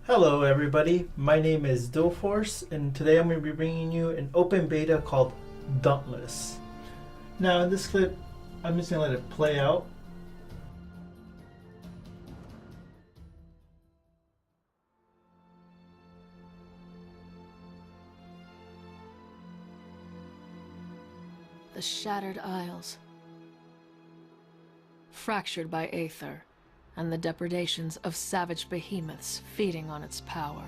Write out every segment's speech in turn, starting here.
Hello everybody, my name is Dillforce and today I'm going to be bringing you an open beta called Dauntless. Now in this clip, I'm just going to let it play out. The Shattered Isles, fractured by Aether and the depredations of savage behemoths feeding on its power.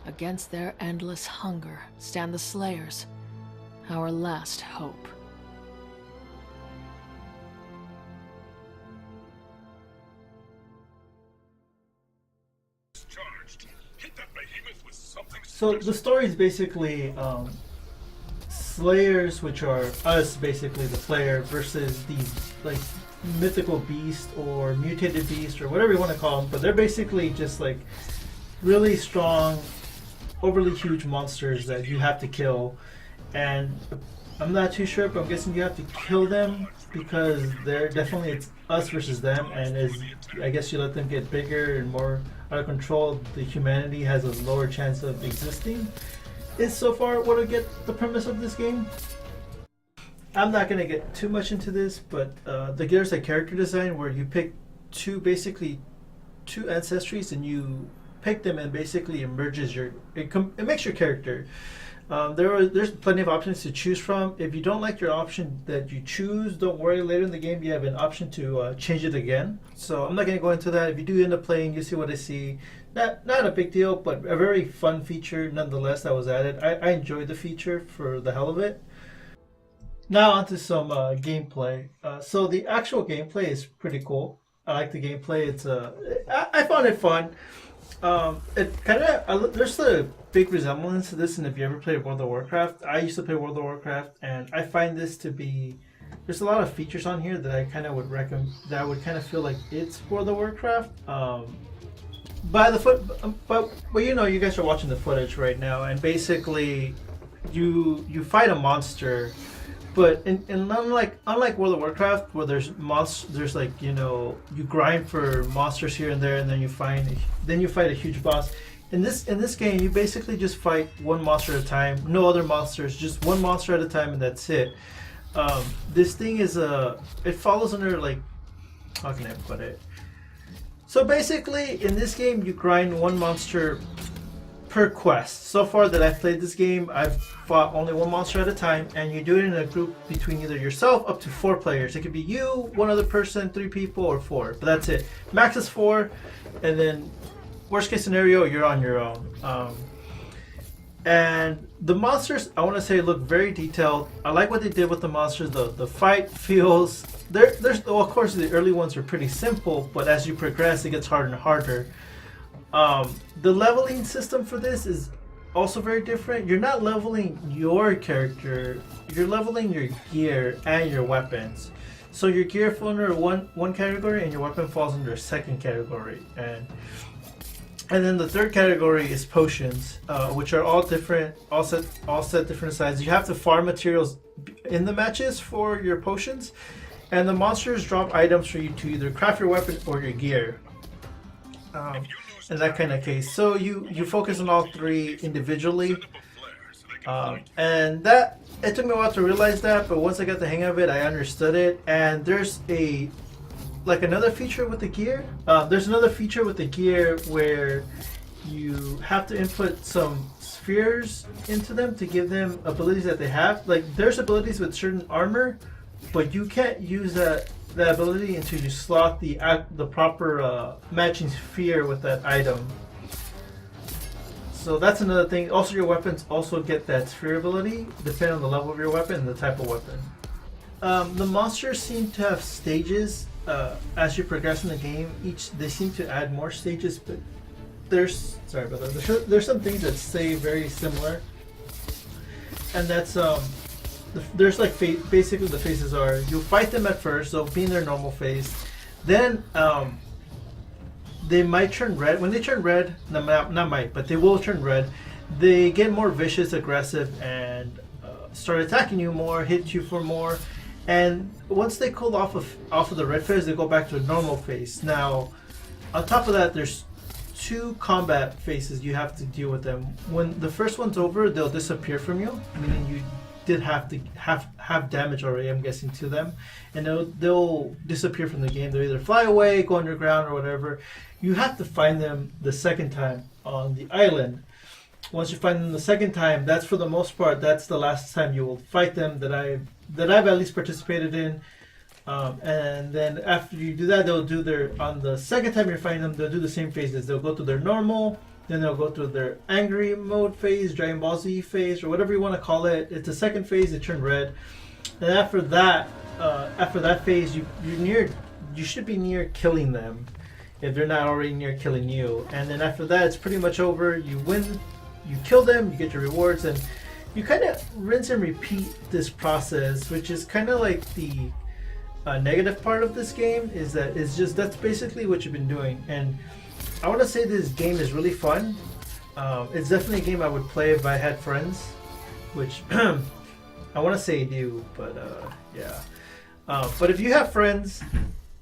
Against their endless hunger stand the Slayers, our last hope. So the story is basically Slayers, which are us, basically the player, versus these like mythical beasts or mutated beasts or whatever you want to call them, but they're basically just like really strong, overly huge monsters that you have to kill. And I'm not too sure, but I'm guessing you have to kill them because they're definitely, it's us versus them, and as I guess you let them get bigger and more out of control, the humanity has a lower chance of existing. Is so far what I get the premise of this game. I'm not gonna get too much into this, but there's a character design where you pick basically two ancestries and you pick them, and basically it merges it makes your character. There's plenty of options to choose from. If you don't like your option that you choose, don't worry. Later in the game, you have an option to change it again. So I'm not going to go into that. If you do end up playing, you see what I see. Not a big deal, but a very fun feature nonetheless that was added. I enjoyed the feature for the hell of it. Now onto some gameplay. So the actual gameplay is pretty cool. I like the gameplay. I found it fun. It kind of there's a big resemblance to this, and if you ever played World of Warcraft, I used to play World of Warcraft, and I find this to be, there's a lot of features on here that I kind of would recommend, that I would kind of feel like it's World of Warcraft. But you know, you guys are watching the footage right now, and basically you fight a monster. But unlike World of Warcraft, where there's like, you know, you grind for monsters here and there, and then you fight a huge boss. In this game, you basically just fight one monster at a time, no other monsters, just one monster at a time, and that's it. This thing is it follows under, like, how can I put it? So basically, in this game, you grind one monster per quest. So far that I've played this game, I've fought only one monster at a time, and you do it in a group between either yourself up to 4 players. It could be you, one other person, 3 people, or 4, but that's it. Max is 4, and then worst case scenario, you're on your own. And the monsters, I want to say, look very detailed. I like what they did with the monsters. The fight feels well, of course the early ones are pretty simple, but as you progress, it gets harder and harder. The leveling system for this is also very different. You're not leveling your character, you're leveling your gear and your weapons. So your gear falls under one category, and your weapon falls under a second category. And then the third category is potions, which are all different, all set different sizes. You have to farm materials in the matches for your potions, and the monsters drop items for you to either craft your weapon or your gear. In that kind of case, so you focus on all 3 individually, and that, it took me a while to realize that, but once I got the hang of it, I understood it. And there's another feature with the gear. There's another feature with the gear where you have to input some spheres into them to give them abilities that they have. Like, there's abilities with certain armor, but you can't use that ability until you slot the proper matching sphere with that item. So that's another thing. Also, your weapons also get that sphere ability depending on the level of your weapon and the type of weapon. The monsters seem to have stages as you progress in the game. They seem to add more stages, but there's some things that stay very similar, and that's there's like basically the phases are, you fight them at first, so be in their normal phase. Then they might turn red. When they turn red, not might, but they will turn red. They get more vicious, aggressive, and start attacking you more, hit you for more. And once they cool off of the red phase, they go back to a normal phase. Now, on top of that, there's 2 combat phases you have to deal with them. When the first one's over, they'll disappear from you, meaning you did have to have damage already, I'm guessing, to them, and they'll disappear from the game. They'll either fly away, go underground, or whatever. You have to find them the second time on the island. Once you find them the second time, that's for the most part, that's the last time you will fight them that I've at least participated in. And then after you do that, they'll do on the second time you're fighting them, they'll do the same phases. They'll go through their normal, then they'll go through their angry mode phase, Dragon Ball Z phase, or whatever you want to call it. It's the second phase, they turn red. And after that phase, you should be near killing them if they're not already near killing you. And then after that, it's pretty much over. You win, you kill them, you get your rewards, and you kind of rinse and repeat this process, which is kind of like the negative part of this game, is that that's basically what you've been doing. And I want to say this game is really fun. It's definitely a game I would play if I had friends, which I want to say do, but yeah. But if you have friends,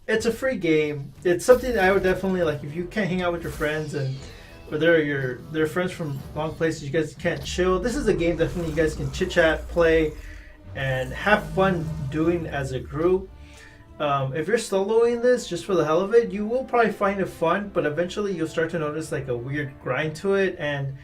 it's a free game. It's something that I would definitely like. If you can't hang out with your friends, or they're friends from long places, you guys can't chill, this is a game definitely you guys can chit chat, play, and have fun doing as a group. If you're soloing this just for the hell of it, you will probably find it fun, but eventually you'll start to notice like a weird grind to it, and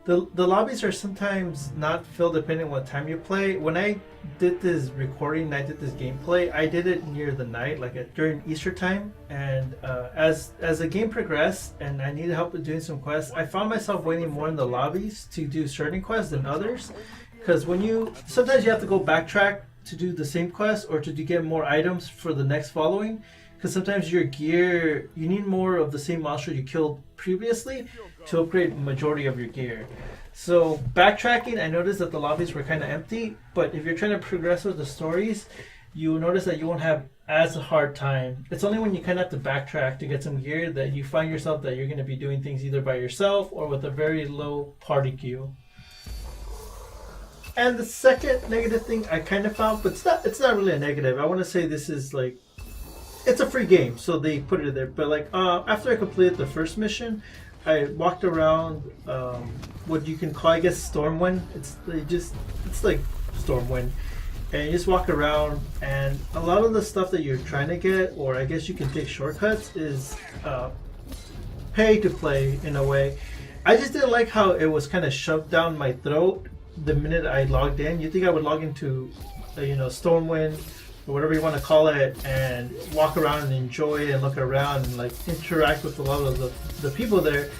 the lobbies are sometimes not filled depending on what time you play. When I did this recording, I did this gameplay, I did it near the night, like during Easter time, and as the game progressed and I needed help with doing some quests, I found myself waiting more in the lobbies to do certain quests than others, because sometimes you have to go backtrack to do the same quest or to get more items for the next following, because sometimes your gear, you need more of the same monster you killed previously to upgrade the majority of your gear. So backtracking, I noticed that the lobbies were kind of empty, but if you're trying to progress with the stories, you'll notice that you won't have as a hard time. It's only when you kind of have to backtrack to get some gear that you find yourself that you're going to be doing things either by yourself or with a very low party queue. And the second negative thing I kind of found, but it's not really a negative. I want to say this is like, it's a free game, so they put it there. But like after I completed the first mission, I walked around what you can call, I guess, Stormwind. It's like Stormwind, and you just walk around, and a lot of the stuff that you're trying to get, or I guess you can take shortcuts, is pay to play in a way. I just didn't like how it was kind of shoved down my throat the minute I logged in. You think I would log into Stormwind or whatever you want to call it and walk around and enjoy it and look around and like interact with a lot of the people there,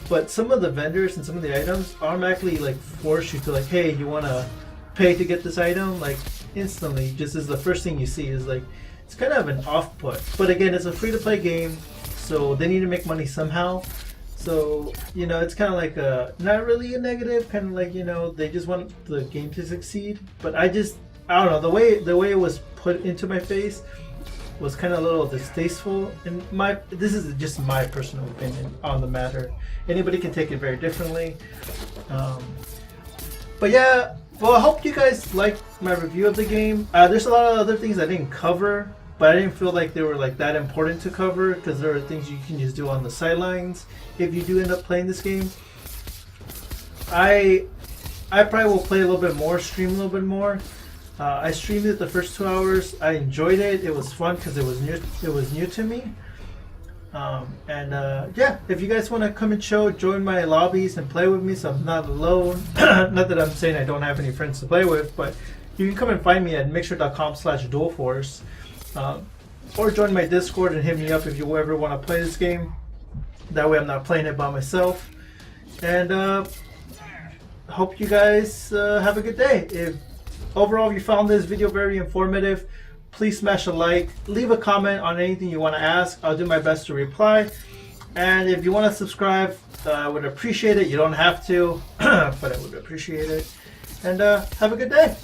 but some of the vendors and some of the items automatically like force you to like, hey, you want to pay to get this item, like instantly, just as the first thing you see is like, it's kind of an off put. But again, it's a free to play game, so they need to make money somehow. So, it's kind of like not really a negative, kind of like, they just want the game to succeed. But I don't know, the way it was put into my face was kind of a little distasteful. And this is just my personal opinion on the matter. Anybody can take it very differently. But yeah, well, I hope you guys liked my review of the game. There's a lot of other things I didn't cover, but I didn't feel like they were like that important to cover, because there are things you can just do on the sidelines if you do end up playing this game. I probably will play a little bit more, stream a little bit more. I streamed it the first 2 hours. I enjoyed it. It was fun because it was new to me. Yeah, if you guys want to come and join my lobbies and play with me, so I'm not alone. Not that I'm saying I don't have any friends to play with, but you can come and find me at mixer.com/dualforce. Or join my Discord and hit me up if you ever want to play this game. That way I'm not playing it by myself. And hope you guys have a good day. If overall you found this video very informative, please smash a like, leave a comment on anything you want to ask. I'll do my best to reply. And if you want to subscribe, I would appreciate it. You don't have to, but I would appreciate it. And have a good day.